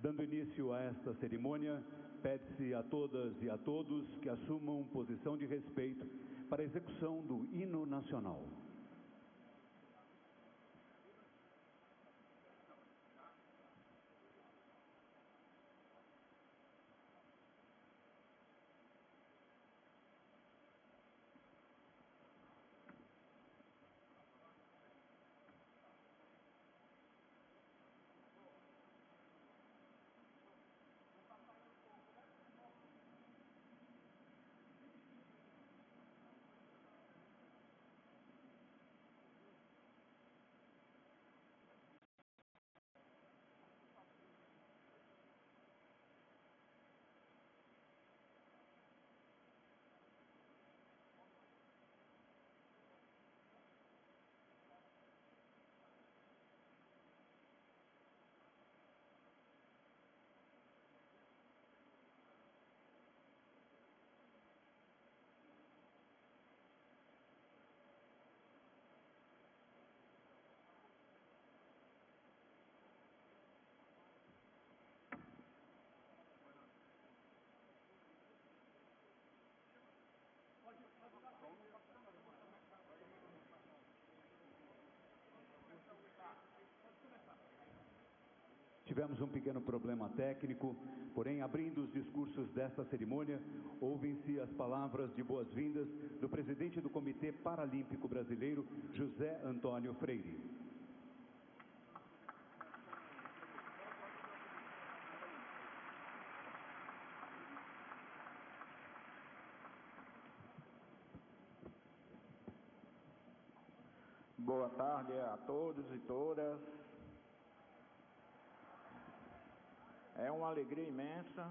Dando início a esta cerimônia, pede-se a todas e a todos que assumam posição de respeito para a execução do hino nacional. Tivemos um pequeno problema técnico, porém, abrindo os discursos desta cerimônia, ouvem-se as palavras de boas-vindas do presidente do Comitê Paralímpico Brasileiro, José Antônio Freire. Boa tarde a todos e todas. É uma alegria imensa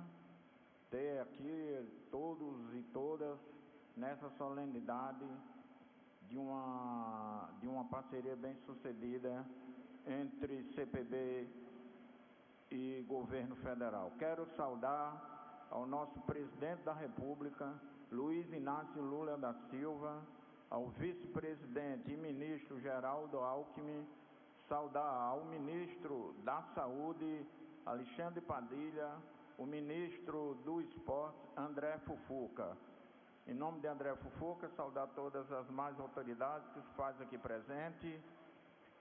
ter aqui todos e todas nessa solenidade de uma parceria bem-sucedida entre CPB e governo federal. Quero saudar ao nosso presidente da República, Luiz Inácio Lula da Silva, ao vice-presidente e ministro Geraldo Alckmin, saudar ao ministro da Saúde, Alexandre Padilha, o ministro do Esporte, André Fufuca. Em nome de André Fufuca, saudar todas as mais autoridades que se fazem aqui presente.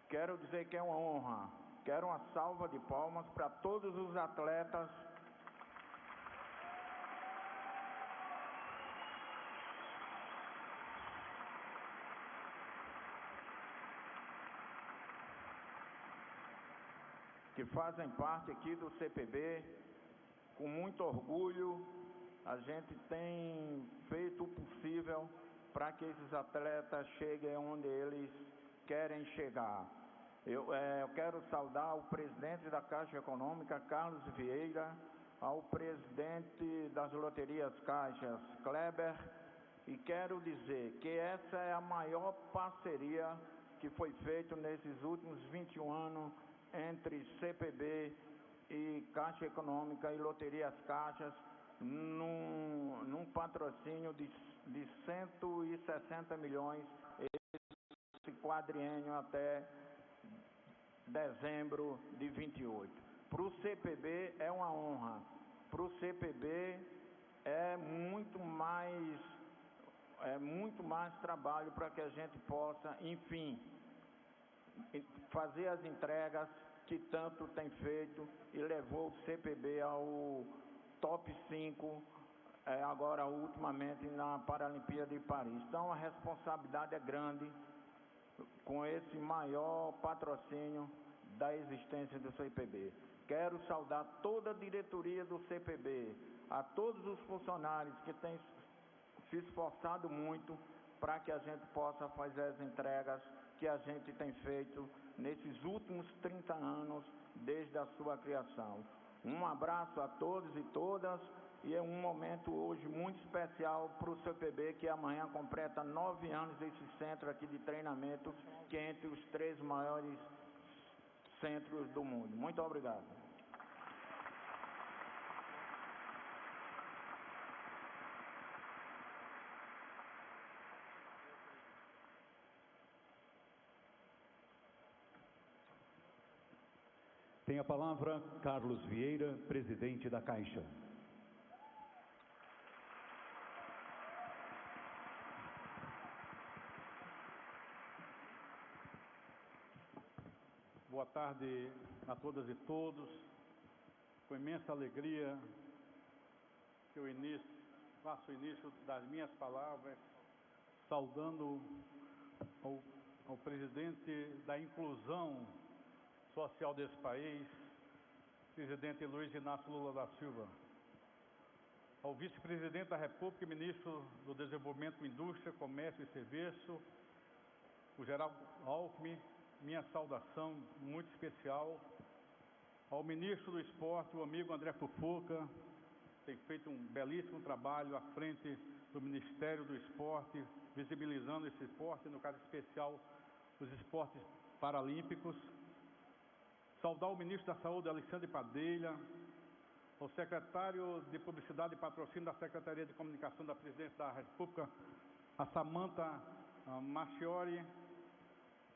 Quero dizer que é uma honra. Quero uma salva de palmas para todos os atletas que fazem parte aqui do CPB. Com muito orgulho, a gente tem feito o possível para que esses atletas cheguem onde eles querem chegar. Eu quero saudar o presidente da Caixa Econômica, Carlos Vieira, ao presidente das Loterias Caixas, Kleber, e quero dizer que essa é a maior parceria que foi feita nesses últimos 21 anos entre CPB e Caixa Econômica e Loterias Caixas, num patrocínio de 160 milhões esse quadriênio até dezembro de 28. Para o CPB é uma honra. Para o CPB é muito mais trabalho para que a gente possa, enfim, fazer as entregas que tanto tem feito e levou o CPB ao top 5, agora ultimamente na Paralimpíada de Paris. Então a responsabilidade é grande com esse maior patrocínio da existência do CPB. Quero saudar toda a diretoria do CPB, a todos os funcionários que têm se esforçado muito para que a gente possa fazer as entregas que a gente tem feito nesses últimos 30 anos desde a sua criação. Um abraço a todos e todas, e é um momento hoje muito especial para o CPB, que amanhã completa 9 anos desse centro aqui de treinamento, que é entre os 3 maiores centros do mundo. Muito obrigado. Tem a palavra Carlos Vieira, presidente da Caixa. Boa tarde a todas e todos. Com imensa alegria que eu faço o início das minhas palavras, saudando ao presidente da inclusão social desse país, presidente Luiz Inácio Lula da Silva, ao vice-presidente da República e ministro do Desenvolvimento, Indústria, Comércio e Serviço, o Geraldo Alckmin, minha saudação muito especial, ao ministro do Esporte, o amigo André Fufuca, tem feito um belíssimo trabalho à frente do Ministério do Esporte, visibilizando esse esporte, no caso especial, os esportes paralímpicos. Saudar o ministro da Saúde, Alexandre Padilha, ao secretário de Publicidade e Patrocínio da Secretaria de Comunicação da Presidência da República, a Samantha Marchiori,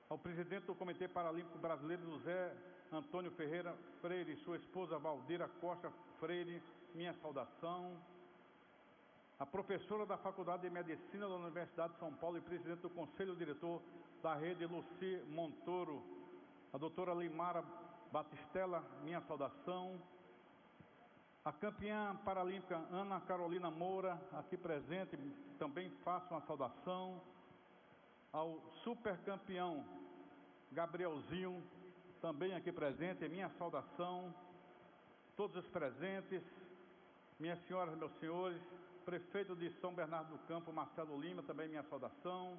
ao presidente do Comitê Paralímpico Brasileiro, José Antônio Ferreira Freire, e sua esposa Valdira Costa Freire, minha saudação. A professora da Faculdade de Medicina da Universidade de São Paulo e presidente do Conselho Diretor da Rede, Luci Montoro, a doutora Limara Batistella, minha saudação. A campeã paralímpica Ana Carolina Moura, aqui presente, também faço uma saudação. Ao supercampeão Gabrielzinho, também aqui presente, minha saudação. Todos os presentes, minhas senhoras e meus senhores, prefeito de São Bernardo do Campo, Marcelo Lima, também minha saudação.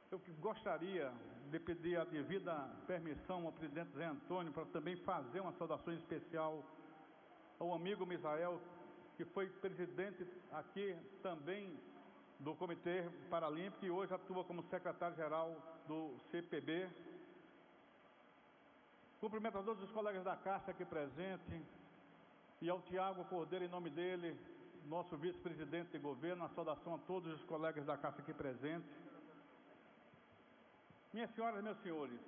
Eu gostaria de pedir a devida permissão ao presidente Zé Antônio para também fazer uma saudação especial ao amigo Misael, que foi presidente aqui também do Comitê Paralímpico e hoje atua como secretário-geral do CPB. Cumprimento a todos os colegas da Caixa aqui presentes e ao Tiago Cordeiro, em nome dele, nosso vice-presidente de governo, a saudação a todos os colegas da Caixa aqui presentes. Minhas senhoras e meus senhores,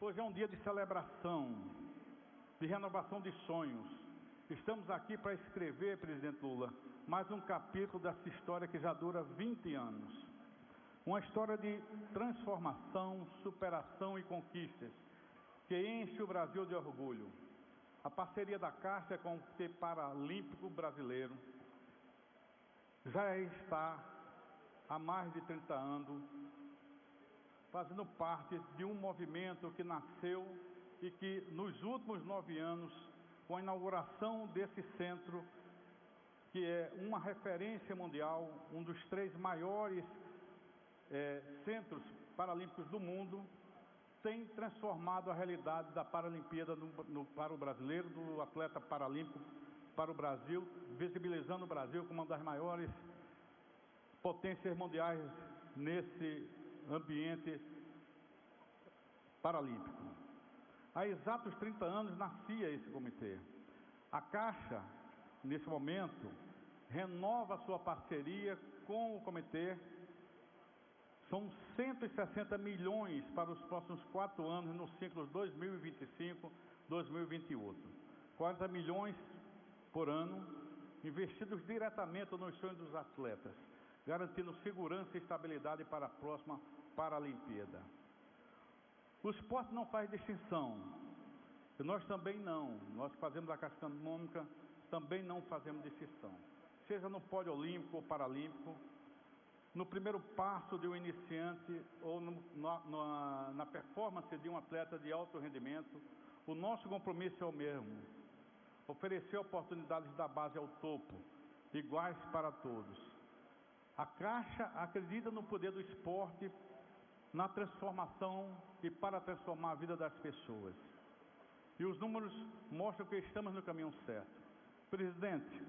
hoje é um dia de celebração, de renovação de sonhos. Estamos aqui para escrever, presidente Lula, mais um capítulo dessa história que já dura 20 anos. Uma história de transformação, superação e conquistas, que enche o Brasil de orgulho. A parceria da Caixa com o Comitê Paralímpico Brasileiro já está há mais de 30 anos fazendo parte de um movimento que nasceu e que nos últimos 9 anos, com a inauguração desse centro, que é uma referência mundial, um dos 3 maiores centros paralímpicos do mundo, tem transformado a realidade da Paralimpíada para o brasileiro, do atleta paralímpico para o Brasil, visibilizando o Brasil como uma das maiores potências mundiais nesse ambiente paralímpico. Há exatos 30 anos nascia esse comitê. A Caixa, nesse momento, renova sua parceria com o comitê. São 160 milhões para os próximos 4 anos, no ciclo 2025-2028. 40 milhões por ano, investidos diretamente nos sonhos dos atletas, garantindo segurança e estabilidade para a próxima Paralimpíada. O esporte não faz distinção, e nós também não. Nós que fazemos a Caixa Econômica também não fazemos distinção, seja no pódio olímpico ou paralímpico, no primeiro passo de um iniciante ou na performance de um atleta de alto rendimento. O nosso compromisso é o mesmo: oferecer oportunidades da base ao topo, iguais para todos. A Caixa acredita no poder do esporte, na transformação e para transformar a vida das pessoas. E os números mostram que estamos no caminho certo. Presidente,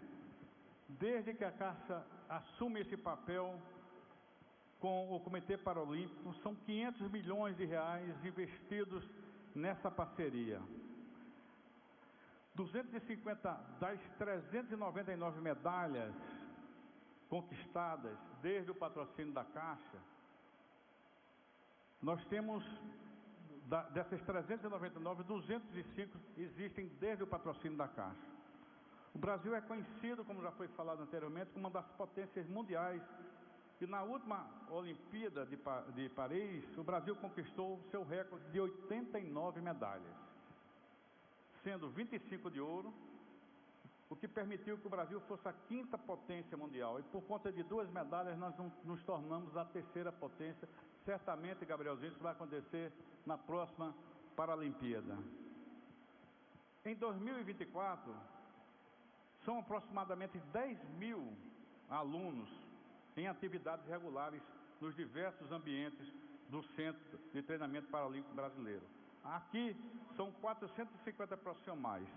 desde que a Caixa assume esse papel com o Comitê Paralímpico, são 500 milhões de reais investidos nessa parceria. 250 das 399 medalhas conquistadas desde o patrocínio da Caixa, nós temos Dessas 399, 205 existem desde o patrocínio da Caixa. O Brasil é conhecido, como já foi falado anteriormente, como uma das potências mundiais. E na última Olimpíada de Paris, o Brasil conquistou seu recorde de 89 medalhas, sendo 25 de ouro, o que permitiu que o Brasil fosse a 5ª potência mundial. E por conta de 2 medalhas, nós nos tornamos a 3ª potência. Certamente, Gabrielzinho, isso vai acontecer na próxima Paralimpíada. Em 2024, são aproximadamente 10 mil alunos em atividades regulares nos diversos ambientes do Centro de Treinamento Paralímpico Brasileiro. Aqui são 450 profissionais.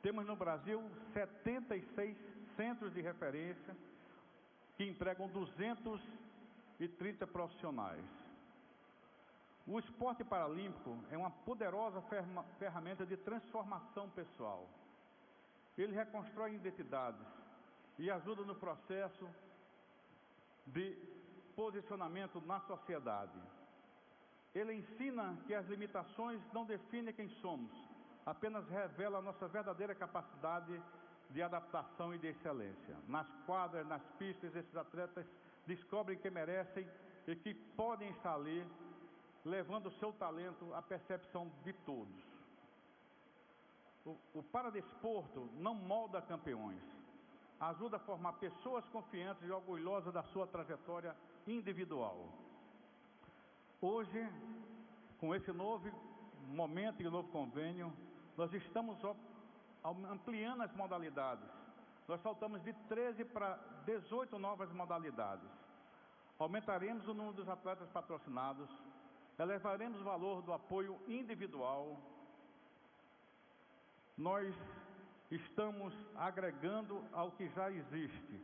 Temos no Brasil 76 centros de referência que empregam 230 profissionais. O esporte paralímpico é uma poderosa ferramenta de transformação pessoal. Ele reconstrói identidades e ajuda no processo de posicionamento na sociedade. Ele ensina que as limitações não definem quem somos, apenas revela a nossa verdadeira capacidade de adaptação e de excelência. Nas quadras, nas pistas, esses atletas descobrem que merecem e que podem estar ali, levando o seu talento à percepção de todos. O paradesporto não molda campeões, ajuda a formar pessoas confiantes e orgulhosas da sua trajetória individual. Hoje, com esse novo momento e novo convênio, nós estamos ampliando as modalidades. Nós saltamos de 13 para 18 novas modalidades. Aumentaremos o número dos atletas patrocinados, elevaremos o valor do apoio individual. Nós estamos agregando ao que já existe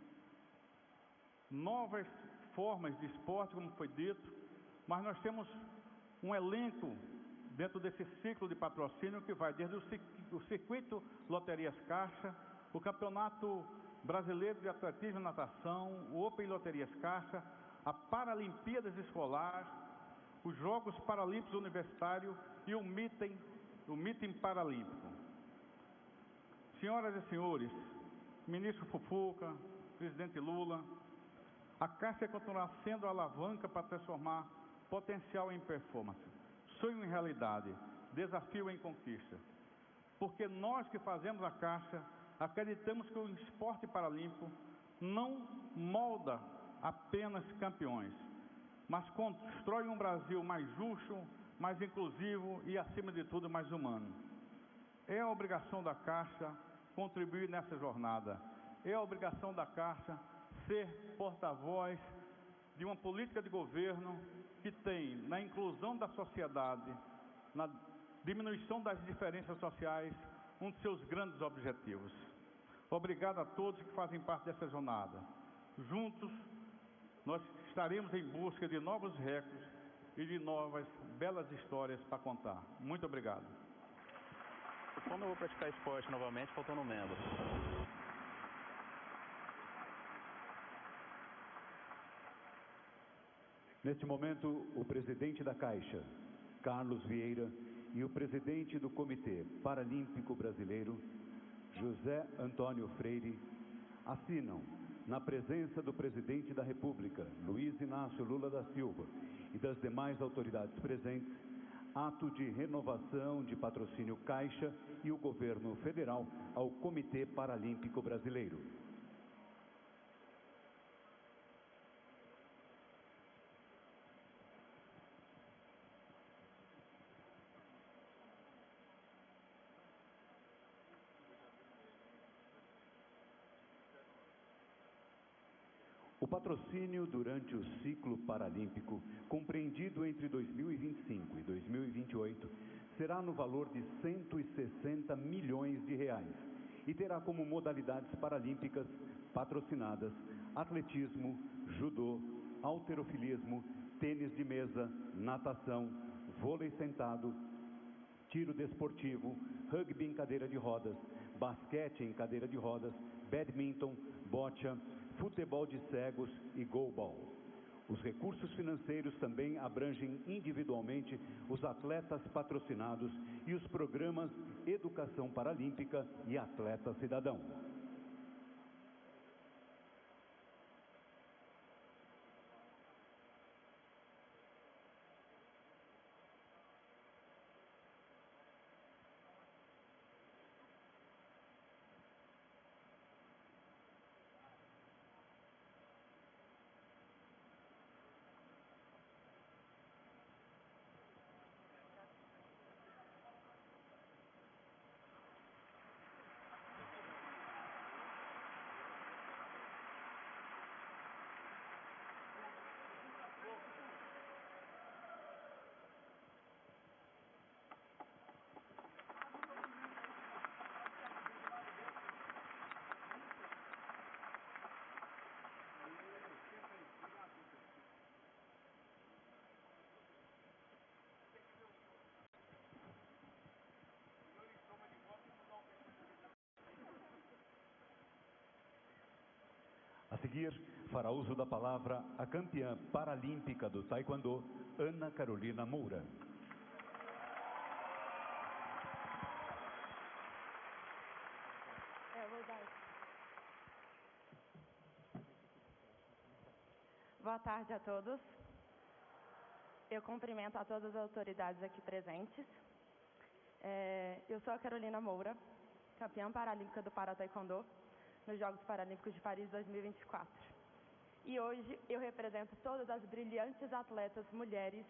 novas formas de esporte, como foi dito, mas nós temos um elenco dentro desse ciclo de patrocínio que vai desde o circuito Loterias Caixa, o Campeonato Brasileiro de Atletismo e Natação, o Open Loterias Caixa, a Paralimpíadas Escolar, os Jogos Paralímpicos Universitários e o Meeting Paralímpico. Senhoras e senhores, ministro Fufuca, presidente Lula, a Caixa continuará sendo a alavanca para transformar potencial em performance, sonho em realidade, desafio em conquista. Porque nós que fazemos a Caixa, acreditamos que o esporte paralímpico não molda apenas campeões, mas constrói um Brasil mais justo, mais inclusivo e, acima de tudo, mais humano. É a obrigação da Caixa contribuir nessa jornada. É a obrigação da Caixa ser porta-voz de uma política de governo que tem, na inclusão da sociedade, na diminuição das diferenças sociais, um de seus grandes objetivos. Obrigado a todos que fazem parte dessa jornada. Juntos, nós estaremos em busca de novos recordes e de novas, belas histórias para contar. Muito obrigado. Quando eu vou praticar esporte novamente, faltando um membro. Neste momento, o presidente da Caixa, Carlos Vieira, e o presidente do Comitê Paralímpico Brasileiro, José Antônio Freire, assinam, na presença do presidente da República, Luiz Inácio Lula da Silva, e das demais autoridades presentes, ato de renovação de patrocínio Caixa e o governo federal ao Comitê Paralímpico Brasileiro. O patrocínio durante o ciclo paralímpico, compreendido entre 2025 e 2028, será no valor de 160 milhões de reais e terá como modalidades paralímpicas patrocinadas atletismo, judô, halterofilismo, tênis de mesa, natação, vôlei sentado, tiro desportivo, rugby em cadeira de rodas, basquete em cadeira de rodas, badminton, bocha, futebol de cegos e goalball. Os recursos financeiros também abrangem individualmente os atletas patrocinados e os programas Educação Paralímpica e Atleta Cidadão. A seguir, fará uso da palavra a campeã paralímpica do Taekwondo, Ana Carolina Moura. Boa tarde a todos. Eu cumprimento a todas as autoridades aqui presentes. Eu sou a Carolina Moura, campeã paralímpica do Para-Taekwondo nos Jogos Paralímpicos de Paris 2024. E hoje eu represento todas as brilhantes atletas mulheres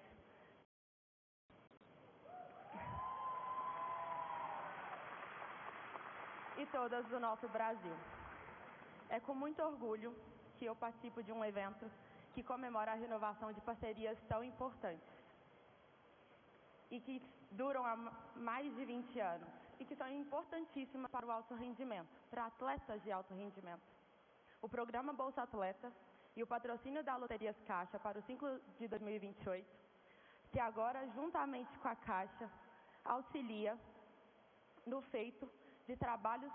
e todas do nosso Brasil. É com muito orgulho que eu participo de um evento que comemora a renovação de parcerias tão importantes e que duram há mais de 20 anos e que são importantíssimas para o alto rendimento, para atletas de alto rendimento. O programa Bolsa Atleta e o patrocínio da Loterias Caixa para o ciclo de 2028, que agora, juntamente com a Caixa, auxilia no feito de trabalhos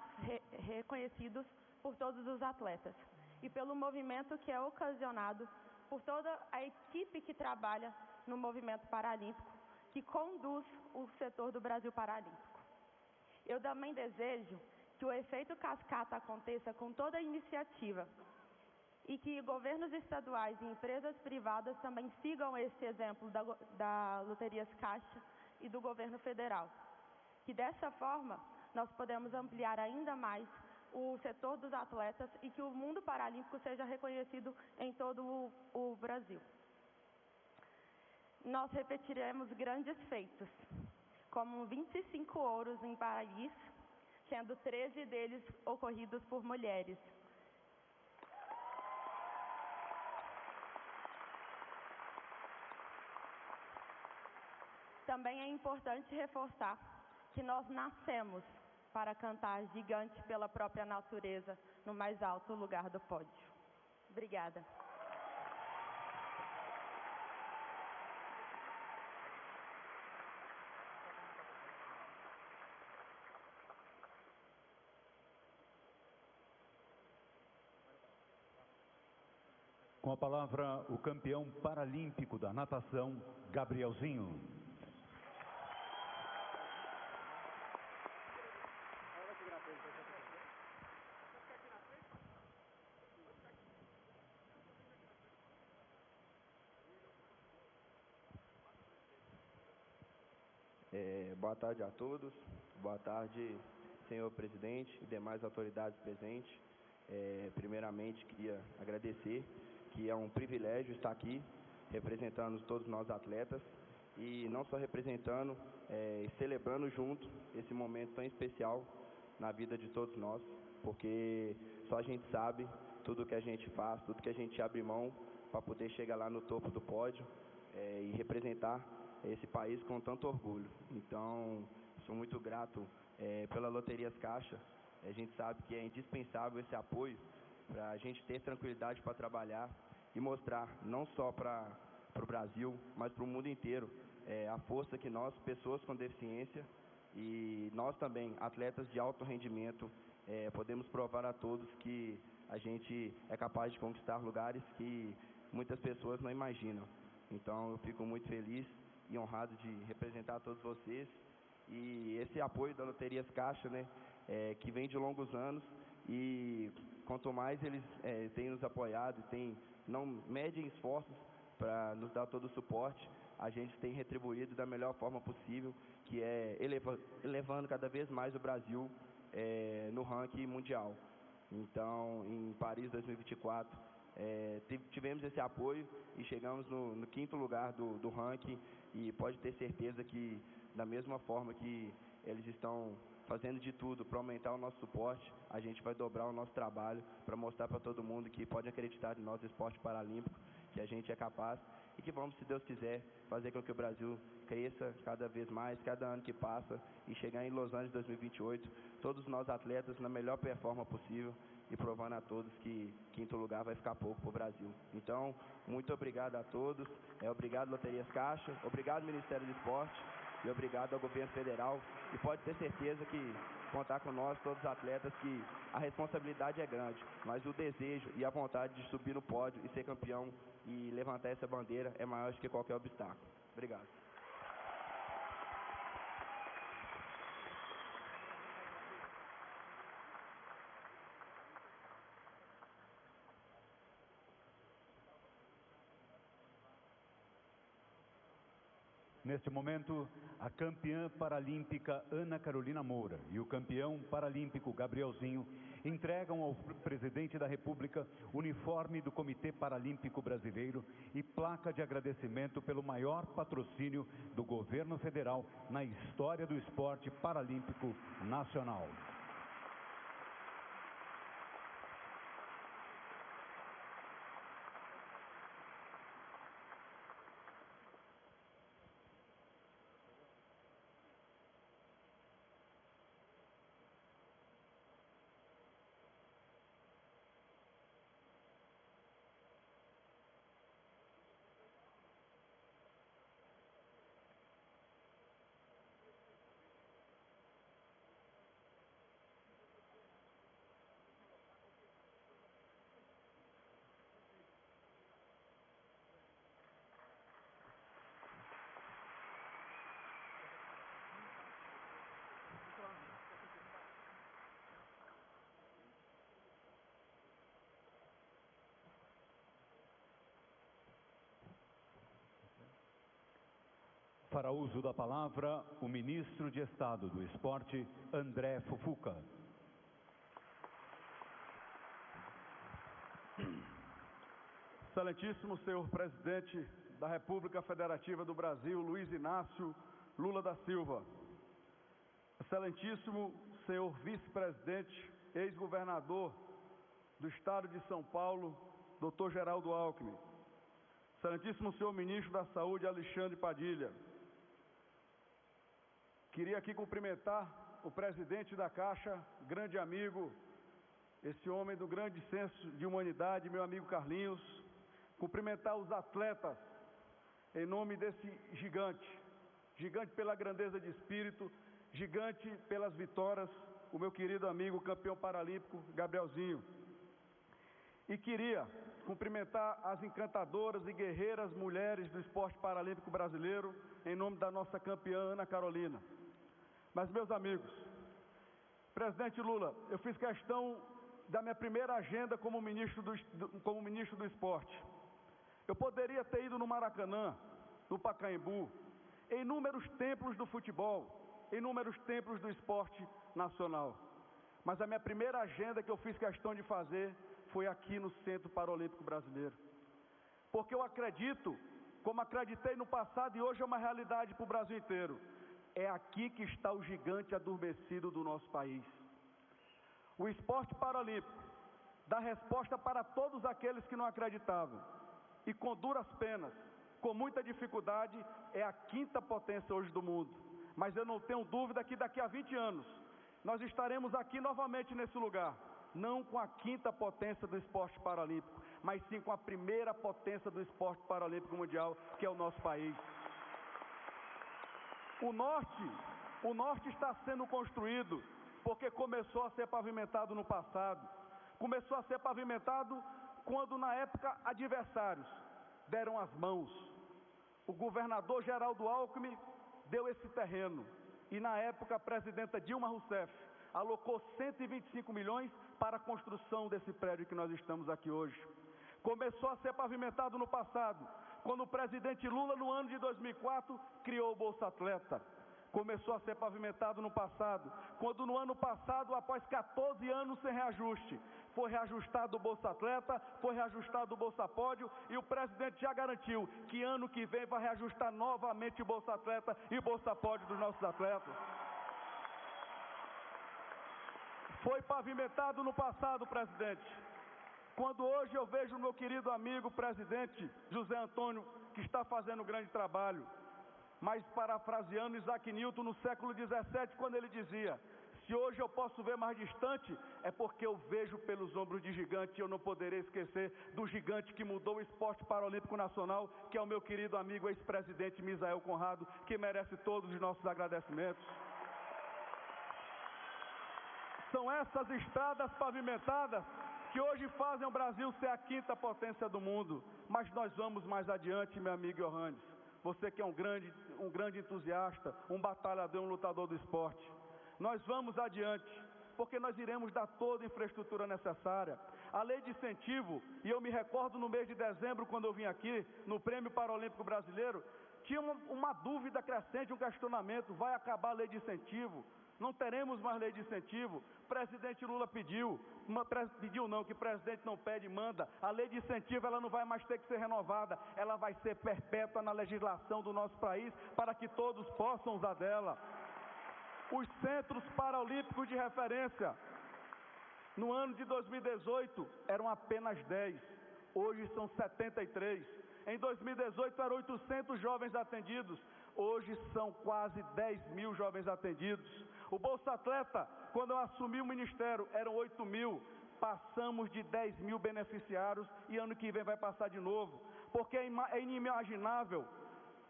reconhecidos por todos os atletas e pelo movimento que é ocasionado por toda a equipe que trabalha no movimento paralímpico, que conduz o setor do Brasil Paralímpico. Eu também desejo que o efeito cascata aconteça com toda a iniciativa e que governos estaduais e empresas privadas também sigam esse exemplo da Loterias Caixa e do governo federal. Que dessa forma nós podemos ampliar ainda mais o setor dos atletas e que o mundo paralímpico seja reconhecido em todo o Brasil. Nós repetiremos grandes feitos, como 25 ouros em Paris, sendo 13 deles ocorridos por mulheres. Também é importante reforçar que nós nascemos para cantar gigante pela própria natureza no mais alto lugar do pódio. Obrigada. Com a palavra, o campeão paralímpico da natação, Gabrielzinho. Boa tarde a todos. Boa tarde, senhor presidente e demais autoridades presentes. Primeiramente, queria agradecer, que é um privilégio estar aqui representando todos nós atletas e não só representando, celebrando junto esse momento tão especial na vida de todos nós, porque só a gente sabe tudo que a gente faz, tudo que a gente abre mão para poder chegar lá no topo do pódio e representar esse país com tanto orgulho. Então, sou muito grato pela Loterias Caixa. A gente sabe que é indispensável esse apoio para a gente ter tranquilidade para trabalhar e mostrar não só para o Brasil, mas para o mundo inteiro a força que nós, pessoas com deficiência e nós também, atletas de alto rendimento, podemos provar a todos que a gente é capaz de conquistar lugares que muitas pessoas não imaginam. Então eu fico muito feliz e honrado de representar todos vocês. E esse apoio da Loterias Caixa, né, que vem de longos anos, e quanto mais eles têm nos apoiado, não medem esforços para nos dar todo o suporte, a gente tem retribuído da melhor forma possível, que é elevando cada vez mais o Brasil no ranking mundial. Então, em Paris 2024, tivemos esse apoio e chegamos no 5º lugar do ranking, e pode ter certeza que, da mesma forma que eles estão fazendo de tudo para aumentar o nosso suporte, a gente vai dobrar o nosso trabalho para mostrar para todo mundo que pode acreditar no nosso esporte paralímpico, que a gente é capaz e que vamos, se Deus quiser, fazer com que o Brasil cresça cada vez mais, cada ano que passa, e chegar em Los Angeles 2028, todos nós atletas na melhor performance possível e provando a todos que 5º lugar vai ficar pouco para o Brasil. Então, muito obrigado a todos, obrigado Loterias Caixa, obrigado Ministério do Esporte e obrigado ao Governo Federal, e pode ter certeza que contar com nós, todos os atletas, que a responsabilidade é grande, mas o desejo e a vontade de subir no pódio e ser campeão e levantar essa bandeira é maior do que qualquer obstáculo. Obrigado. Neste momento, a campeã paralímpica Ana Carolina Moura e o campeão paralímpico Gabrielzinho entregam ao presidente da República uniforme do Comitê Paralímpico Brasileiro e placa de agradecimento pelo maior patrocínio do governo federal na história do esporte paralímpico nacional. Para uso da palavra, o ministro de Estado do Esporte, André Fufuca. Excelentíssimo senhor presidente da República Federativa do Brasil, Luiz Inácio Lula da Silva. Excelentíssimo senhor vice-presidente, ex-governador do Estado de São Paulo, Dr. Geraldo Alckmin. Excelentíssimo senhor ministro da Saúde, Alexandre Padilha. Queria aqui cumprimentar o presidente da Caixa, grande amigo, esse homem do grande senso de humanidade, meu amigo Carlinhos. Cumprimentar os atletas em nome desse gigante, gigante pela grandeza de espírito, gigante pelas vitórias, o meu querido amigo campeão paralímpico Gabrielzinho. E queria cumprimentar as encantadoras e guerreiras mulheres do esporte paralímpico brasileiro, em nome da nossa campeã Ana Carolina. Mas, meus amigos, presidente Lula, eu fiz questão da minha primeira agenda como ministro do esporte. Eu poderia ter ido no Maracanã, no Pacaembu, em inúmeros templos do futebol, em inúmeros templos do esporte nacional. Mas a minha primeira agenda que eu fiz questão de fazer foi aqui no Centro Paralímpico Brasileiro. Porque eu acredito, como acreditei no passado e hoje é uma realidade para o Brasil inteiro, é aqui que está o gigante adormecido do nosso país. O esporte paralímpico dá resposta para todos aqueles que não acreditavam. E com duras penas, com muita dificuldade, é a 5ª potência hoje do mundo. Mas eu não tenho dúvida que daqui a 20 anos, nós estaremos aqui novamente nesse lugar. Não com a 5ª potência do esporte paralímpico, mas sim com a primeira potência do esporte paralímpico mundial, que é o nosso país. O norte está sendo construído porque começou a ser pavimentado no passado. Começou a ser pavimentado quando, na época, adversários deram as mãos. O governador Geraldo Alckmin deu esse terreno e, na época, a presidenta Dilma Rousseff alocou 125 milhões para a construção desse prédio que nós estamos aqui hoje. Começou a ser pavimentado no passado, quando o presidente Lula, no ano de 2004, criou o Bolsa Atleta. Começou a ser pavimentado no passado, quando no ano passado, após 14 anos sem reajuste, foi reajustado o Bolsa Atleta, foi reajustado o Bolsa Pódio, e o presidente já garantiu que ano que vem vai reajustar novamente o Bolsa Atleta e o Bolsa Pódio dos nossos atletas. Foi pavimentado no passado, presidente. Quando hoje eu vejo o meu querido amigo presidente José Antônio, que está fazendo um grande trabalho, mas parafraseando Isaac Newton no século XVII, quando ele dizia: se hoje eu posso ver mais distante, é porque eu vejo pelos ombros de gigante, e eu não poderei esquecer do gigante que mudou o esporte paralímpico nacional, que é o meu querido amigo ex-presidente Misael Conrado, que merece todos os nossos agradecimentos. São essas estradas pavimentadas que hoje fazem o Brasil ser a quinta potência do mundo. Mas nós vamos mais adiante, meu amigo Yohannes. Você que é um grande entusiasta, um batalhador, um lutador do esporte. Nós vamos adiante, porque nós iremos dar toda a infraestrutura necessária. A lei de incentivo, e eu me recordo no mês de dezembro, quando eu vim aqui, no Prêmio Paralímpico Brasileiro, tinha uma dúvida crescente, um questionamento: vai acabar a lei de incentivo? Não teremos mais lei de incentivo? O presidente Lula pediu não, que o presidente não pede, manda. A lei de incentivo, ela não vai mais ter que ser renovada, ela vai ser perpétua na legislação do nosso país, para que todos possam usar dela. Os centros paralímpicos de referência, no ano de 2018, eram apenas 10, hoje são 73. Em 2018 eram 800 jovens atendidos, hoje são quase 10 mil jovens atendidos. O Bolsa Atleta, quando eu assumi o ministério, eram 8 mil, passamos de 10 mil beneficiários e ano que vem vai passar de novo, porque é inimaginável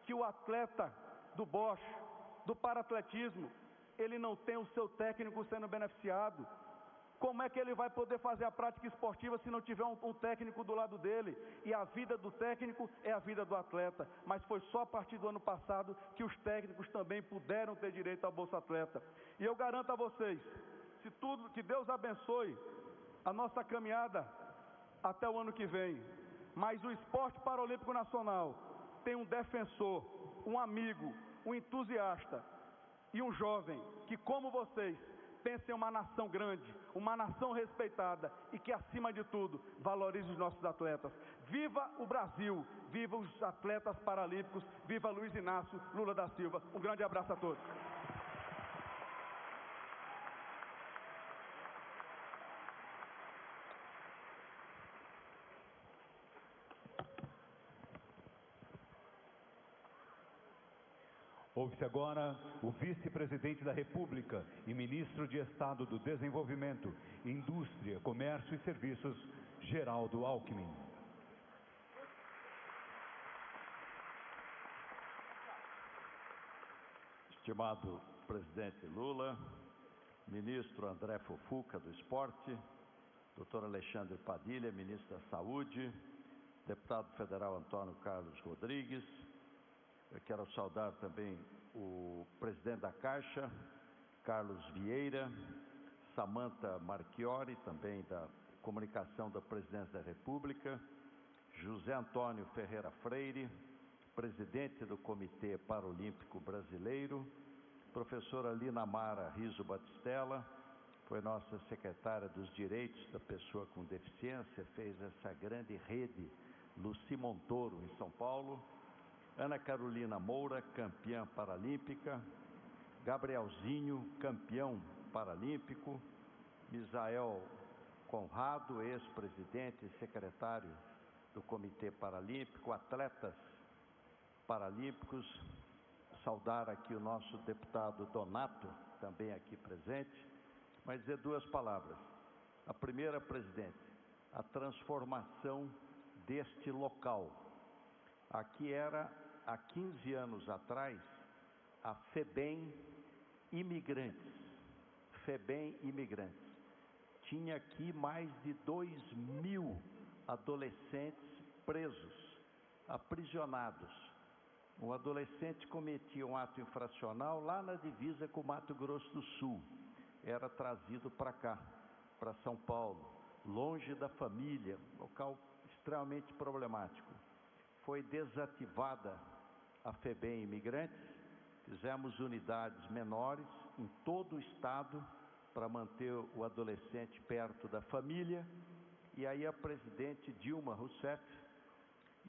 que o atleta do Bosch, do paratletismo, ele não tem o seu técnico sendo beneficiado. Como é que ele vai poder fazer a prática esportiva se não tiver um técnico do lado dele? E a vida do técnico é a vida do atleta. Mas foi só a partir do ano passado que os técnicos também puderam ter direito ao Bolsa Atleta. E eu garanto a vocês, que Deus abençoe a nossa caminhada até o ano que vem. Mas o esporte paralímpico nacional tem um defensor, um amigo, um entusiasta e um jovem que, como vocês, pense em uma nação grande, uma nação respeitada e que, acima de tudo, valorize os nossos atletas. Viva o Brasil, viva os atletas paralímpicos, viva Luiz Inácio Lula da Silva. Um grande abraço a todos. Ouve-se agora o vice-presidente da República e ministro de Estado do Desenvolvimento, Indústria, Comércio e Serviços, Geraldo Alckmin. Estimado presidente Lula, ministro André Fufuca do Esporte, doutor Alexandre Padilha, ministro da Saúde, deputado federal Antônio Carlos Rodrigues. Eu quero saudar também o presidente da Caixa, Carlos Vieira, Samantha Marchiori, também da Comunicação da Presidência da República, José Antônio Ferreira Freire, presidente do Comitê Paralímpico Brasileiro, professora Lina Mara Riso Batistella, foi nossa secretária dos Direitos da Pessoa com Deficiência, fez essa grande rede Luci Montoro em São Paulo, Ana Carolina Moura, campeã paralímpica, Gabrielzinho, campeão paralímpico, Misael Conrado, ex-presidente e secretário do Comitê Paralímpico, atletas paralímpicos. Saudar aqui o nosso deputado Donato, também aqui presente, mas dizer duas palavras. A primeira, presidente, a transformação deste local. Aqui era, há 15 anos atrás, a FEBEM Imigrantes. FEBEM Imigrantes. Tinha aqui mais de 2.000 adolescentes presos. aprisionados. Um adolescente cometia um ato infracional lá na divisa com o Mato Grosso do Sul. Era trazido para cá, para São Paulo, longe da família, local extremamente problemático. Foi desativada a FEBEM Imigrantes, fizemos unidades menores em todo o estado para manter o adolescente perto da família, e aí a presidente Dilma Rousseff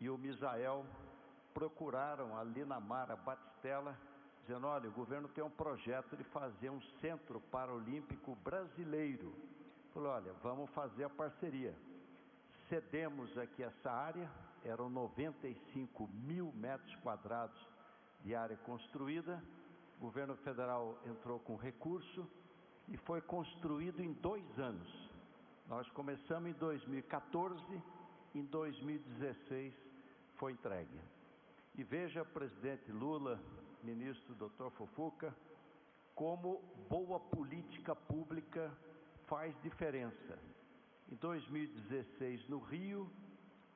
e o Misael procuraram a Linamara Batistella, dizendo: olha, o governo tem um projeto de fazer um centro paralímpico brasileiro. Falou: olha, vamos fazer a parceria. Cedemos aqui essa área, eram 95 mil metros quadrados de área construída, o governo federal entrou com recurso e foi construído em 2 anos. Nós começamos em 2014, em 2016 foi entregue. E veja, presidente Lula, ministro Dr. Fufuca, como boa política pública faz diferença. Em 2016, no Rio,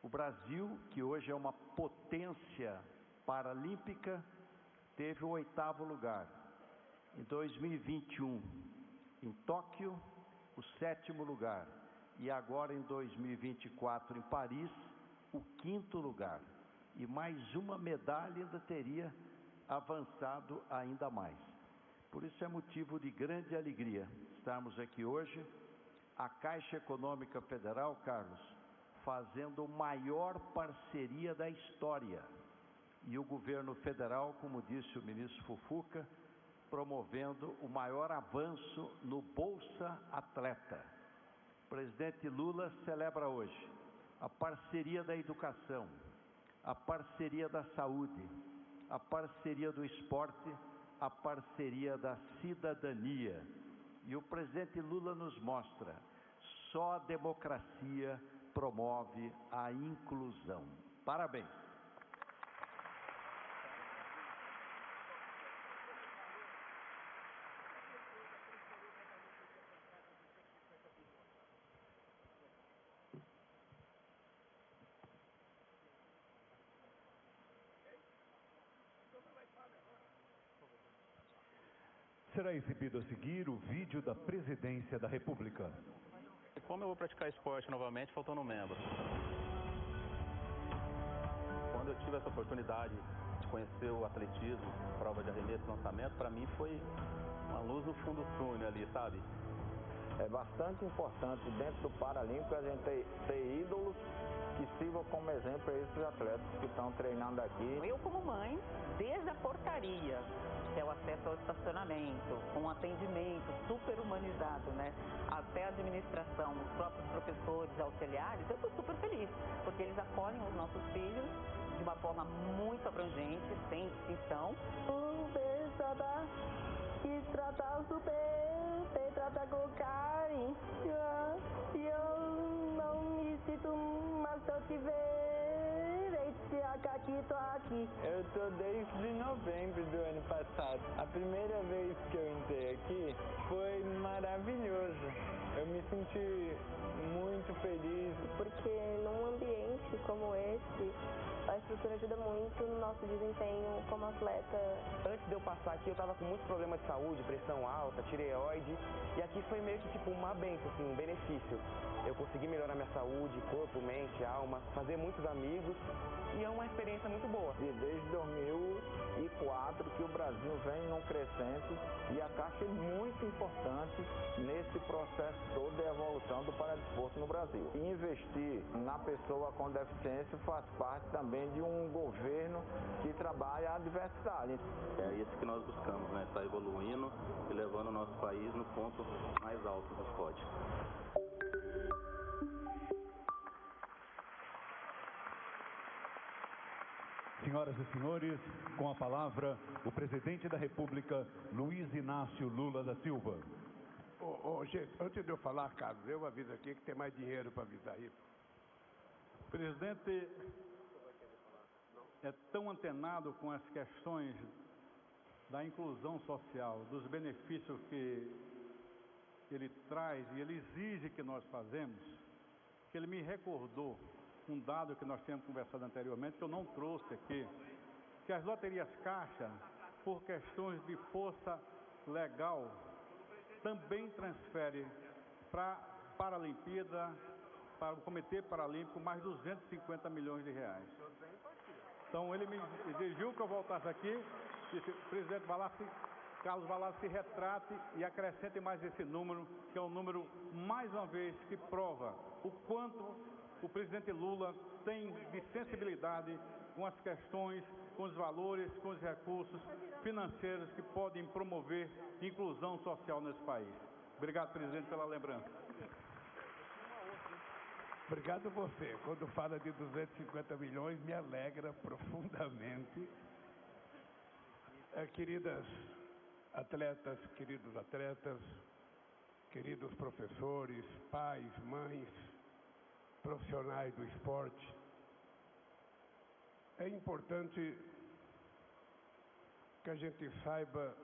o Brasil, que hoje é uma potência paralímpica, teve o 8º lugar. Em 2021, em Tóquio, o 7º lugar. E agora em 2024, em Paris, o 5º lugar. E mais uma medalha ainda teria avançado ainda mais. Por isso é motivo de grande alegria estarmos aqui hoje. A Caixa Econômica Federal, Carlos, fazendo a maior parceria da história. E o governo federal, como disse o ministro Fufuca, promovendo o maior avanço no Bolsa Atleta. O presidente Lula celebra hoje a parceria da educação, a parceria da saúde, a parceria do esporte, a parceria da cidadania. E o presidente Lula nos mostra: só a democracia promove a inclusão. Parabéns. Será exibido a seguir o vídeo da Presidência da República. Como eu vou praticar esporte novamente, faltando um membro? Quando eu tive essa oportunidade de conhecer o atletismo, prova de arremesso e lançamento, para mim foi uma luz no fundo do túnel ali, sabe? É bastante importante dentro do Paralímpico a gente ter ídolos que sirvam como exemplo para esses atletas que estão treinando aqui. Eu, como mãe, desde a portaria, que é o acesso ao estacionamento, com um atendimento super humanizado, né? Até a administração, os próprios professores, auxiliares, eu estou super feliz, porque eles acolhem os nossos filhos de uma forma muito abrangente, sem distinção. Que tratar super, te tratar com carinho. Eu não me sinto, mas se eu tiver aqui, tô aqui. Eu tô desde novembro do ano passado. A primeira vez que eu entrei aqui foi maravilhoso. Eu me senti muito feliz. Porque num ambiente como esse, a estrutura ajuda muito no nosso desempenho como atleta. Antes de eu passar aqui, eu estava com muitos problemas de saúde, pressão alta, tireoide, e aqui foi meio que tipo uma bênção, assim, um benefício. Eu consegui melhorar minha saúde, corpo, mente, alma, fazer muitos amigos, e é uma experiência muito boa. E desde 2004 que o Brasil vem num crescente, e a Caixa é muito importante nesse processo todo de evolução do paradesporto no Brasil. E investir na pessoa com deficiência faz parte também de um governo que trabalha a diversidade. É isso que nós buscamos, né? Estar evoluindo e levando o nosso país no ponto mais alto dos pódios. Senhoras e senhores, com a palavra, o presidente da República, Luiz Inácio Lula da Silva. Gente, antes de eu falar, Carlos, eu aviso aqui que tem mais dinheiro para avisar aí. O presidente é tão antenado com as questões da inclusão social, dos benefícios que ele traz e ele exige que nós fazemos, que ele me recordou um dado que nós temos conversado anteriormente, que eu não trouxe aqui, que as loterias Caixa, por questões de força legal, também transfere para a Paralimpíada, para o Comitê Paralímpico, mais 250 milhões de reais. Então ele me exigiu que eu voltasse aqui, disse, presidente Carlos Valassi se retrate e acrescente mais esse número, que é um número, mais uma vez, que prova o quanto o presidente Lula tem de sensibilidade com as questões, com os valores, com os recursos financeiros que podem promover inclusão social nesse país. Obrigado, presidente, pela lembrança. Obrigado a você. Quando fala de 250 milhões, me alegra profundamente. Queridas atletas, queridos atletas, queridos professores, pais, mães, profissionais do esporte, é importante que a gente saiba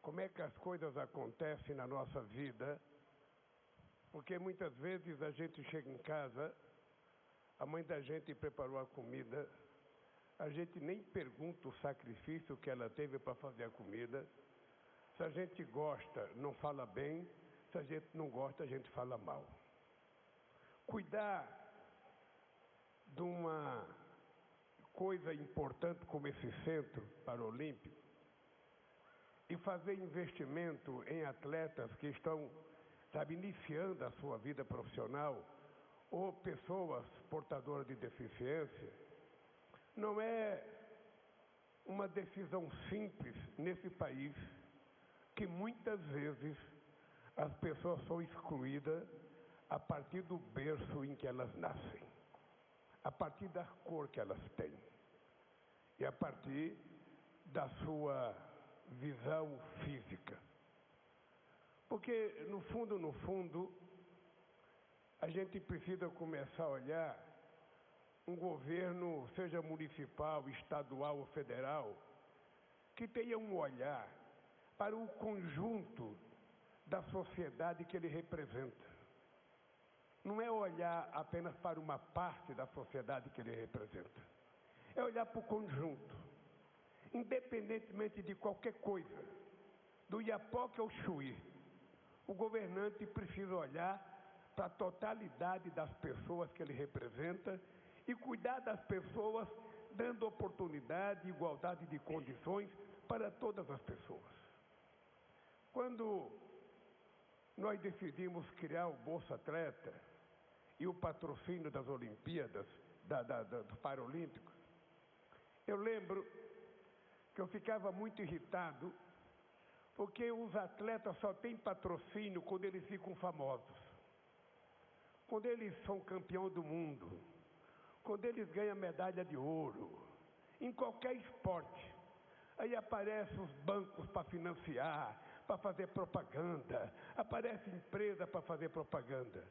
como é que as coisas acontecem na nossa vida, porque muitas vezes a gente chega em casa, a mãe da gente preparou a comida, a gente nem pergunta o sacrifício que ela teve para fazer a comida. Se a gente gosta, não fala bem. Se a gente não gosta, a gente fala mal. Cuidar de uma coisa importante como esse Centro Paralímpico e fazer investimento em atletas que estão, iniciando a sua vida profissional ou pessoas portadoras de deficiência, não é uma decisão simples nesse país, que muitas vezes as pessoas são excluídas a partir do berço em que elas nascem, a partir da cor que elas têm e a partir da sua visão física. Porque, no fundo, a gente precisa começar a olhar um governo, seja municipal, estadual ou federal, que tenha um olhar para o conjunto da sociedade que ele representa. Não é olhar apenas para uma parte da sociedade que ele representa. É olhar para o conjunto, independentemente de qualquer coisa, do Iapoque ao Chuí. O governante precisa olhar para a totalidade das pessoas que ele representa e cuidar das pessoas, dando oportunidade e igualdade de condições para todas as pessoas. Quando nós decidimos criar o Bolsa Atleta e o patrocínio das Olimpíadas, dos Paralímpicos, eu lembro que eu ficava muito irritado, porque os atletas só têm patrocínio quando eles ficam famosos, quando eles são campeão do mundo, quando eles ganham medalha de ouro, em qualquer esporte. Aí aparecem os bancos para financiar, para fazer propaganda, aparece empresa para fazer propaganda.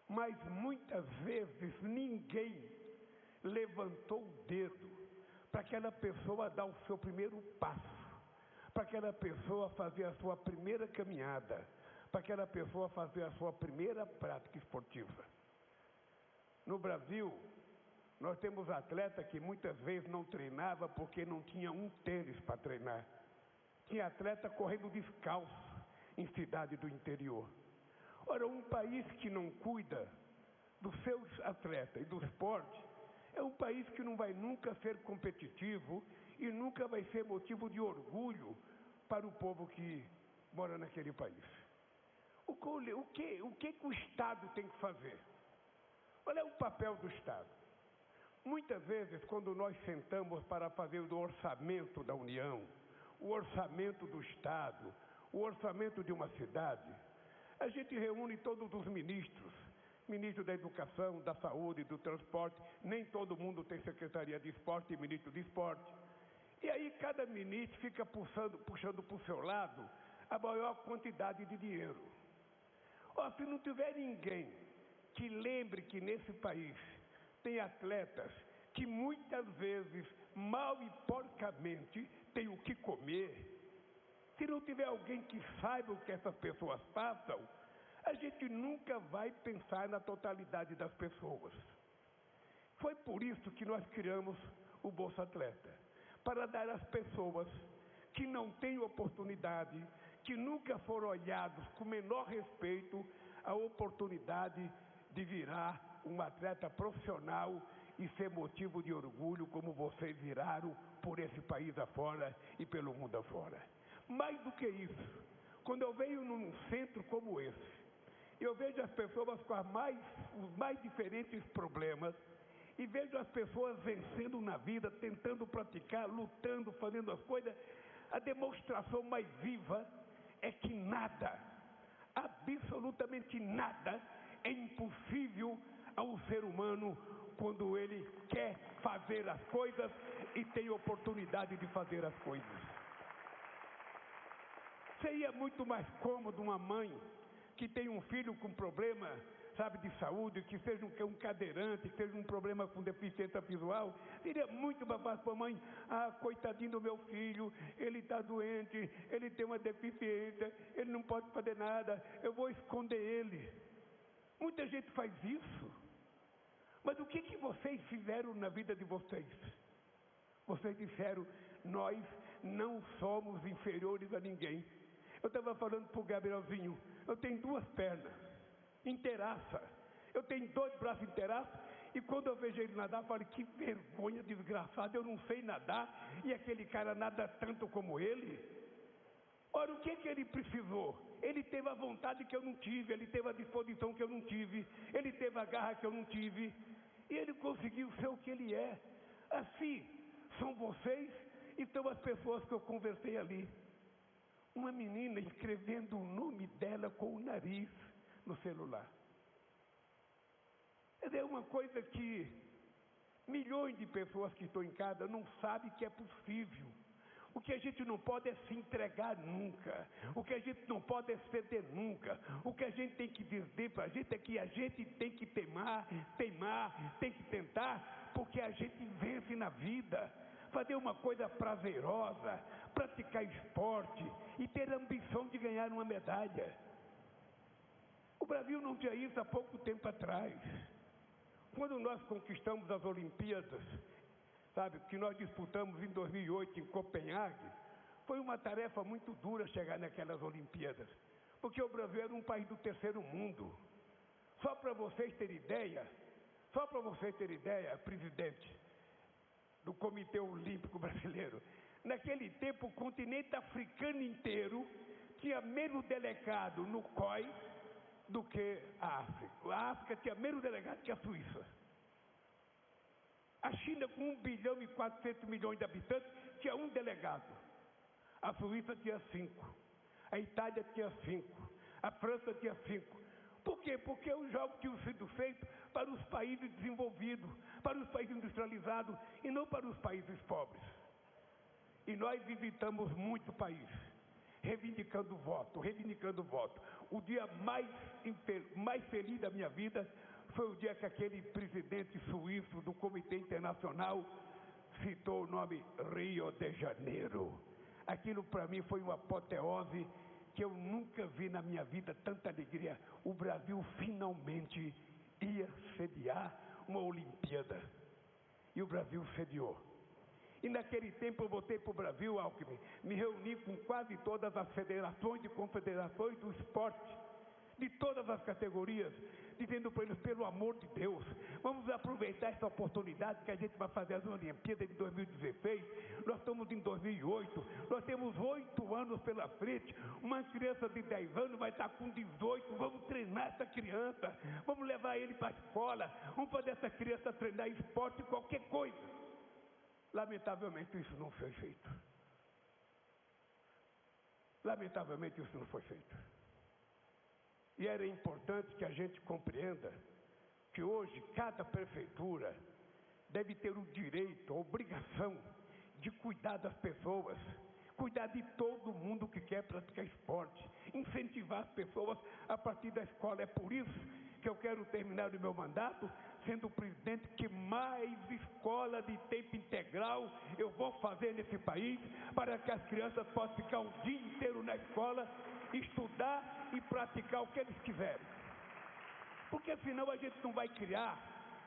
Mas muitas vezes ninguém levantou o dedo para aquela pessoa dar o seu primeiro passo, para aquela pessoa fazer a sua primeira caminhada, para aquela pessoa fazer a sua primeira prática esportiva. No Brasil, nós temos atleta que muitas vezes não treinava porque não tinha um tênis para treinar. Tinha atleta correndo descalço em cidade do interior. Ora, um país que não cuida dos seus atletas e do esporte é um país que não vai nunca ser competitivo e nunca vai ser motivo de orgulho para o povo que mora naquele país. O que o Estado tem que fazer? Qual é o papel do Estado? Muitas vezes, quando nós sentamos para fazer o orçamento da União, o orçamento do Estado, o orçamento de uma cidade, a gente reúne todos os ministros, ministro da Educação, da Saúde, do Transporte, nem todo mundo tem Secretaria de Esporte e ministro de Esporte. E aí cada ministro fica puxando para o seu lado a maior quantidade de dinheiro. Se não tiver ninguém que lembre que nesse país tem atletas que muitas vezes, mal e porcamente, têm o que comer, se não tiver alguém que saiba o que essas pessoas passam, a gente nunca vai pensar na totalidade das pessoas. Foi por isso que nós criamos o Bolsa Atleta, para dar às pessoas que não têm oportunidade, que nunca foram olhados com menor respeito, a oportunidade de virar um atleta profissional e ser motivo de orgulho, como vocês viraram por esse país afora e pelo mundo afora. Mais do que isso, quando eu venho num centro como esse, eu vejo as pessoas com os mais diferentes problemas, e vejo as pessoas vencendo na vida, tentando praticar, lutando, fazendo as coisas. A demonstração mais viva é que nada, absolutamente nada, é impossível ao ser humano quando ele quer fazer as coisas e tem oportunidade de fazer as coisas. Seria muito mais cômodo uma mãe que tem um filho com problema, sabe, de saúde, que seja um cadeirante, que seja um problema com deficiência visual, seria muito mais fácil para a mãe: coitadinho do meu filho, ele está doente, ele tem uma deficiência, ele não pode fazer nada, eu vou esconder ele. Muita gente faz isso. Mas o que vocês fizeram na vida de vocês? Vocês disseram: nós não somos inferiores a ninguém. Eu estava falando para o Gabrielzinho, eu tenho 2 pernas inteiraça, eu tenho 2 braços inteiraços, e quando eu vejo ele nadar, eu falo: que vergonha, desgraçado, eu não sei nadar, e aquele cara nada tanto como ele. Ora, o que ele precisou? Ele teve a vontade que eu não tive, ele teve a disposição que eu não tive, ele teve a garra que eu não tive, e ele conseguiu ser o que ele é. Assim são vocês e são as pessoas que eu conversei ali. Uma menina escrevendo o nome dela com o nariz no celular. É uma coisa que milhões de pessoas que estão em casa não sabem que é possível. O que a gente não pode é se entregar nunca. O que a gente não pode é ceder nunca. O que a gente tem que dizer para a gente é que a gente tem que teimar, tem que tentar, porque a gente vence na vida. Fazer uma coisa prazerosa, praticar esporte e ter a ambição de ganhar uma medalha. O Brasil não tinha isso há pouco tempo atrás. Quando nós conquistamos as Olimpíadas, sabe, que nós disputamos em 2008 em Copenhague, foi uma tarefa muito dura chegar naquelas Olimpíadas, porque o Brasil era um país do terceiro mundo. Só para vocês terem ideia, presidente do Comitê Olímpico Brasileiro, naquele tempo o continente africano inteiro tinha menos delegado no COI do que a África. A África tinha menos delegado que a Suíça. A China, com 1 bilhão e 400 milhões de habitantes, tinha 1 delegado. A Suíça tinha 5. A Itália tinha 5. A França tinha 5. Por quê? Porque os jogos tinham sido feitos para os países desenvolvidos, para os países industrializados, e não para os países pobres. E nós visitamos muito país, reivindicando voto. O dia mais feliz da minha vida foi o dia que aquele presidente suíço do Comitê Internacional citou o nome Rio de Janeiro. Aquilo para mim foi uma apoteose que eu nunca vi na minha vida, tanta alegria. O Brasil finalmente ia sediar uma Olimpíada. E o Brasil sediou. E naquele tempo eu voltei para o Brasil, Alckmin, me reuni com quase todas as federações e confederações do esporte, de todas as categorias, dizendo para eles: pelo amor de Deus, vamos aproveitar essa oportunidade que a gente vai fazer as Olimpíadas de 2016, nós estamos em 2008, nós temos 8 anos pela frente, uma criança de 10 anos vai estar com 18, vamos treinar essa criança, vamos levar ele para a escola, vamos fazer essa criança treinar esporte, qualquer coisa. Lamentavelmente isso não foi feito. E era importante que a gente compreenda que hoje cada prefeitura deve ter o direito, a obrigação de cuidar das pessoas, cuidar de todo mundo que quer praticar esporte, incentivar as pessoas a partir da escola. É por isso que eu quero terminar o meu mandato sendo o presidente que mais escola de tempo integral eu vou fazer nesse país, para que as crianças possam ficar o dia inteiro na escola estudar e praticar o que eles quiserem. Porque senão a gente não vai criar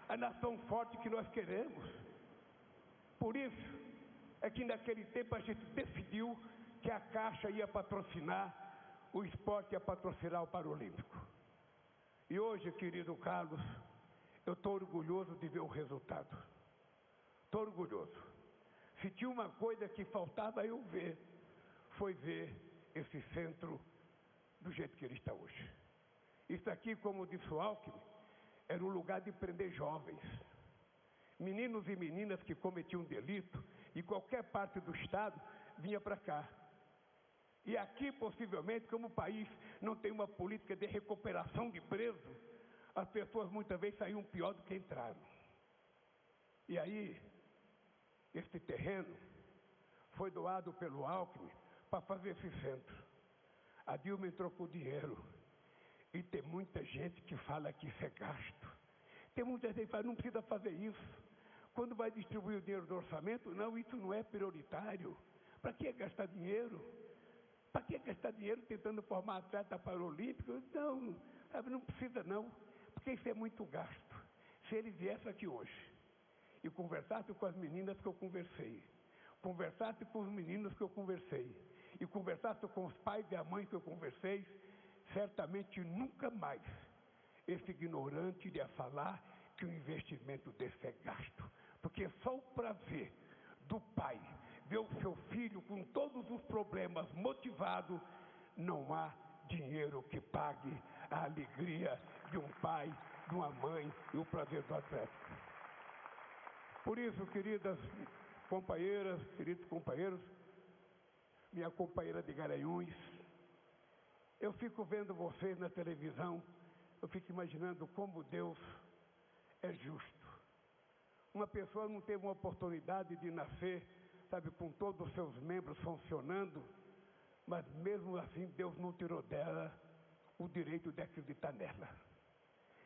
a nação forte que nós queremos. Por isso é que naquele tempo a gente decidiu que a Caixa ia patrocinar o esporte, ia patrocinar o Paralímpico. E hoje, querido Carlos, eu estou orgulhoso de ver o resultado. Estou orgulhoso. Se tinha uma coisa que faltava eu ver, foi ver esse centro do jeito que ele está hoje. Isso aqui, como disse o Alckmin, era um lugar de prender jovens. Meninos e meninas que cometiam delito, em qualquer parte do Estado, vinha para cá. E aqui, possivelmente, como o país não tem uma política de recuperação de preso, as pessoas muitas vezes saíam pior do que entraram. E aí, este terreno foi doado pelo Alckmin para fazer esse centro. A Dilma entrou com o dinheiro. E tem muita gente que fala que isso é gasto. Tem muita gente que fala, não precisa fazer isso. Quando vai distribuir o dinheiro do orçamento, não, isso não é prioritário. Para que gastar dinheiro? Para que gastar dinheiro tentando formar atleta paralímpico? Não, sabe, não precisa não, porque isso é muito gasto. Se ele viesse aqui hoje e conversasse com as meninas que eu conversei, conversasse com os meninos que eu conversei, e conversasse com os pais e a mãe que eu conversei, certamente nunca mais esse ignorante iria falar que o investimento desse é gasto. Porque só o prazer do pai ver o seu filho com todos os problemas motivado, não há dinheiro que pague a alegria de um pai, de uma mãe e o prazer do atleta. Por isso, queridas companheiras, queridos companheiros, minha companheira de Garanhuns, eu fico vendo vocês na televisão, eu fico imaginando como Deus é justo. Uma pessoa não teve uma oportunidade de nascer, sabe, com todos os seus membros funcionando, mas mesmo assim Deus não tirou dela o direito de acreditar nela.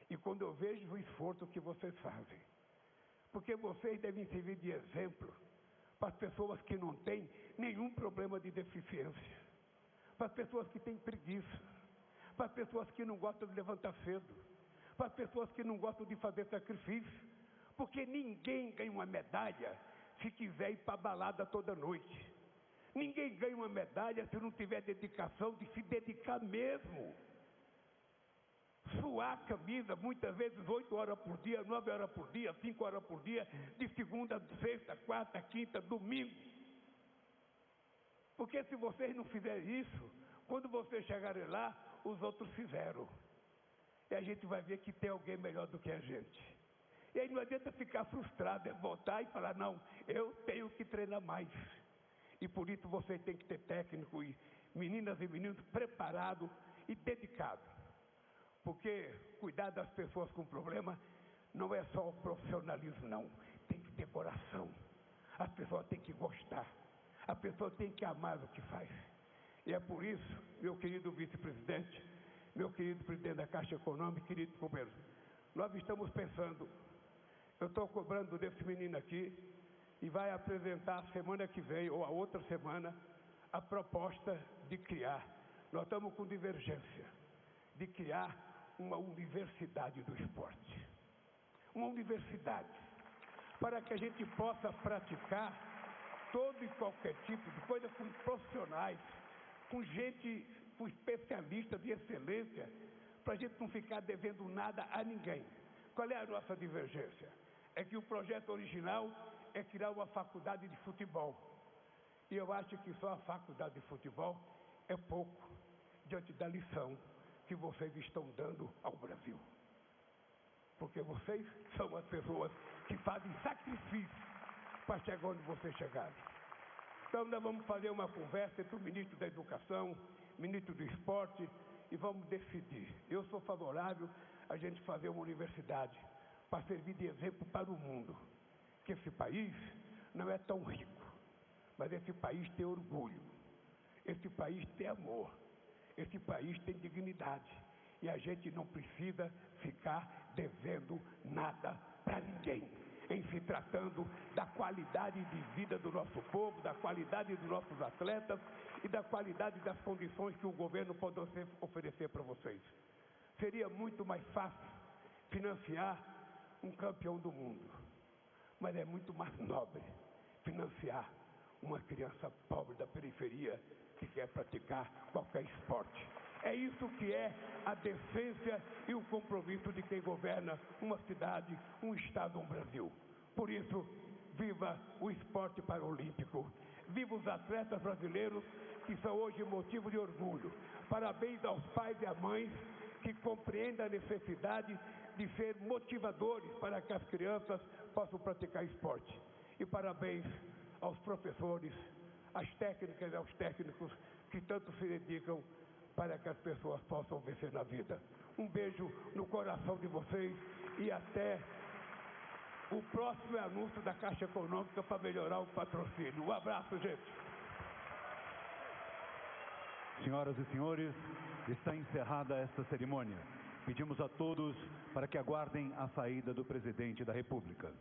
E quando eu vejo o esforço que vocês fazem, porque vocês devem servir de exemplo para as pessoas que não têm nenhum problema de deficiência, para as pessoas que têm preguiça, para as pessoas que não gostam de levantar cedo, para as pessoas que não gostam de fazer sacrifício, porque ninguém ganha uma medalha se quiser ir para a balada toda noite. Ninguém ganha uma medalha se não tiver dedicação de se dedicar mesmo. Suar a camisa, muitas vezes 8 horas por dia, 9 horas por dia, 5 horas por dia, de segunda, sexta, quarta, quinta, domingo. Porque se vocês não fizerem isso, quando vocês chegarem lá, os outros fizeram. E a gente vai ver que tem alguém melhor do que a gente. E aí não adianta ficar frustrado, é voltar e falar, não, eu tenho que treinar mais. E por isso vocês têm que ter técnico e meninas e meninos preparados e dedicados. Porque cuidar das pessoas com problema não é só o profissionalismo, não. Tem que ter coração. As pessoas têm que gostar. A pessoa tem que amar o que faz. E é por isso, meu querido vice-presidente, meu querido presidente da Caixa Econômica, querido companheiro, nós estamos pensando, eu estou cobrando desse menino aqui, e vai apresentar semana que vem, ou a outra semana, a proposta de criar, nós estamos com divergência, de criar uma universidade do esporte. Uma universidade, para que a gente possa praticar todo e qualquer tipo de coisa com profissionais, com gente, com especialistas de excelência, para a gente não ficar devendo nada a ninguém. Qual é a nossa divergência? É que o projeto original é criar uma faculdade de futebol. E eu acho que só a faculdade de futebol é pouco diante da lição que vocês estão dando ao Brasil. Porque vocês são as pessoas que fazem sacrifício para chegar onde vocês chegaram. Então nós vamos fazer uma conversa entre o ministro da Educação, ministro do Esporte, e vamos decidir. Eu sou favorável a gente fazer uma universidade para servir de exemplo para o mundo. Que esse país não é tão rico, mas esse país tem orgulho, esse país tem amor, esse país tem dignidade, e a gente não precisa ficar devendo nada para ninguém. em se tratando da qualidade de vida do nosso povo, da qualidade dos nossos atletas e da qualidade das condições que o governo pode oferecer para vocês. Seria muito mais fácil financiar um campeão do mundo, mas é muito mais nobre financiar uma criança pobre da periferia que quer praticar qualquer esporte. É isso que é a decência e o compromisso de quem governa uma cidade, um estado, um Brasil. Por isso, viva o esporte paralímpico, viva os atletas brasileiros que são hoje motivo de orgulho. Parabéns aos pais e às mães que compreendem a necessidade de ser motivadores para que as crianças possam praticar esporte. E parabéns aos professores, às técnicas e aos técnicos que tanto se dedicam para que as pessoas possam vencer na vida. Um beijo no coração de vocês e até o próximo anúncio da Caixa Econômica para melhorar o patrocínio. Um abraço, gente. Senhoras e senhores, está encerrada esta cerimônia. Pedimos a todos para que aguardem a saída do presidente da República.